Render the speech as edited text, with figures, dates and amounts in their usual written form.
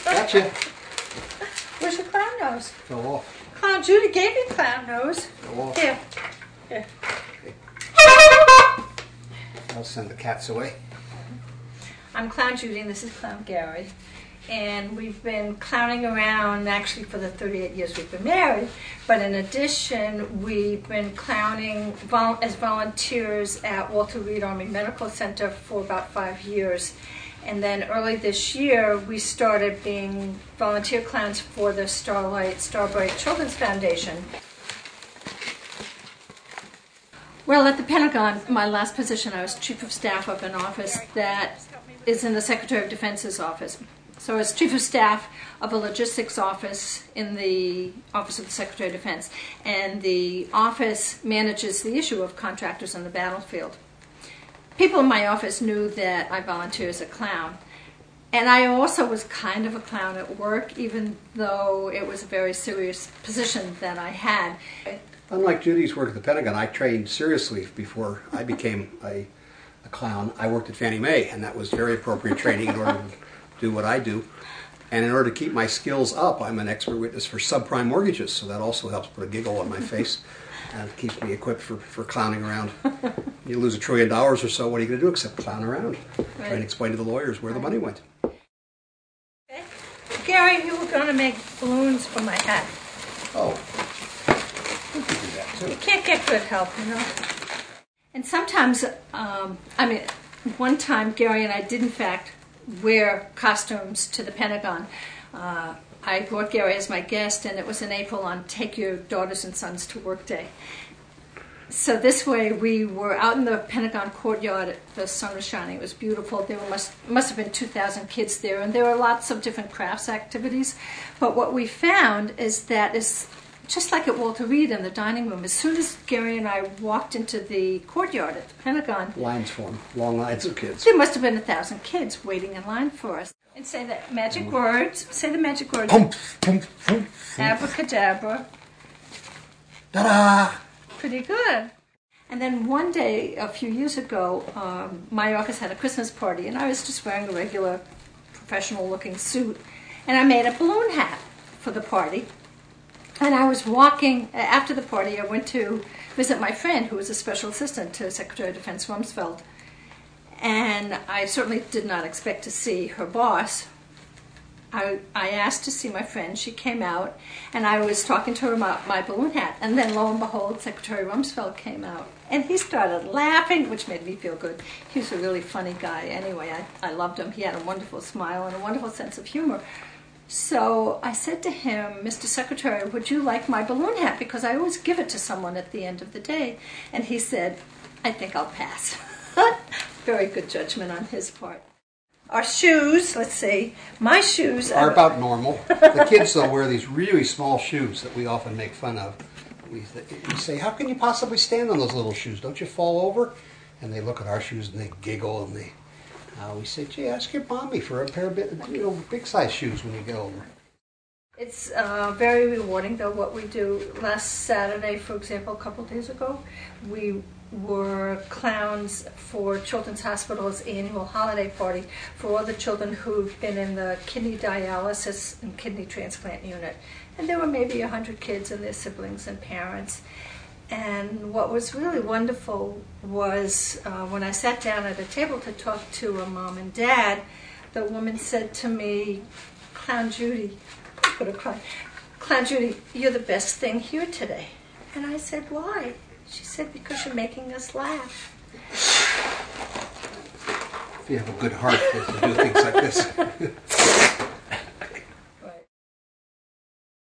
Gotcha. Where's your clown nose? Fell off. Clown Judy gave me clown nose. Fell off. Here. Here. Okay. I'll send the cats away. I'm Clown Judy and this is Clown Gary. And we've been clowning around actually for the 38 years we've been married. But in addition, we've been clowning as volunteers at Walter Reed Army Medical Center for about 5 years. And then early this year, we started being volunteer clowns for the Starbright Children's Foundation. Well, at the Pentagon, my last position, I was Chief of Staff of an office that is in the Secretary of Defense's office. So I was Chief of Staff of a logistics office in the Office of the Secretary of Defense. And the office manages the issue of contractors on the battlefield. People in my office knew that I volunteered as a clown. And I also was kind of a clown at work, even though it was a very serious position that I had. Unlike Judy's work at the Pentagon, I trained seriously before I became a clown. I worked at Fannie Mae, and that was very appropriate training in order to do what I do. And in order to keep my skills up, I'm an expert witness for subprime mortgages, so that also helps put a giggle on my face and keeps me equipped for clowning around. You lose $1 trillion or so, what are you going to do except clown around? Right. Try and explain to the lawyers where the money went. Okay. Gary, you were going to make balloons for my hat. Oh. You can do that too. You can't get good help, you know. And sometimes, one time Gary and I did in fact wear costumes to the Pentagon. I brought Gary as my guest, and it was in April on Take Your Daughters and Sons to Work Day. So this way we were out in the Pentagon courtyard, the sun was shining, it was beautiful. There must have been 2,000 kids there, and there were lots of different crafts activities. But what we found is that it's just like at Walter Reed in the dining room. As soon as Gary and I walked into the courtyard at the Pentagon, lines formed, long lines of kids. There must have been 1,000 kids waiting in line for us. And say the magic words. Say the magic words. Abracadabra. Ta-da! Pretty good. And then one day, a few years ago, my office had a Christmas party, and I was just wearing a regular professional-looking suit. And I made a balloon hat for the party. And I was walking, after the party, I went to visit my friend, who was a special assistant to Secretary of Defense Rumsfeld. And I certainly did not expect to see her boss. I asked to see my friend. She came out, and I was talking to her about my balloon hat. And then, lo and behold, Secretary Rumsfeld came out. And he started laughing, which made me feel good. He was a really funny guy anyway. I loved him. He had a wonderful smile and a wonderful sense of humor. So I said to him, Mr. Secretary, would you like my balloon hat? Because I always give it to someone at the end of the day. And he said, I think I'll pass. Very good judgment on his part. Our shoes, let's see, my shoes are about normal. The kids, though, wear these really small shoes that we often make fun of. We say, how can you possibly stand on those little shoes? Don't you fall over? And they look at our shoes and they giggle, and we say, gee, ask your mommy for a pair of big size shoes when you get older. It's very rewarding, though, what we do. Last Saturday, for example, a couple days ago, we were clowns for Children's Hospital's annual holiday party for all the children who've been in the kidney dialysis and kidney transplant unit. And there were maybe 100 kids and their siblings and parents. And what was really wonderful was when I sat down at a table to talk to a mom and dad, the woman said to me, Clown Judy, I'm going to cry, Clown Judy, you're the best thing here today. And I said, why? She said, because you're making us laugh. If you have a good heart, you do things like this.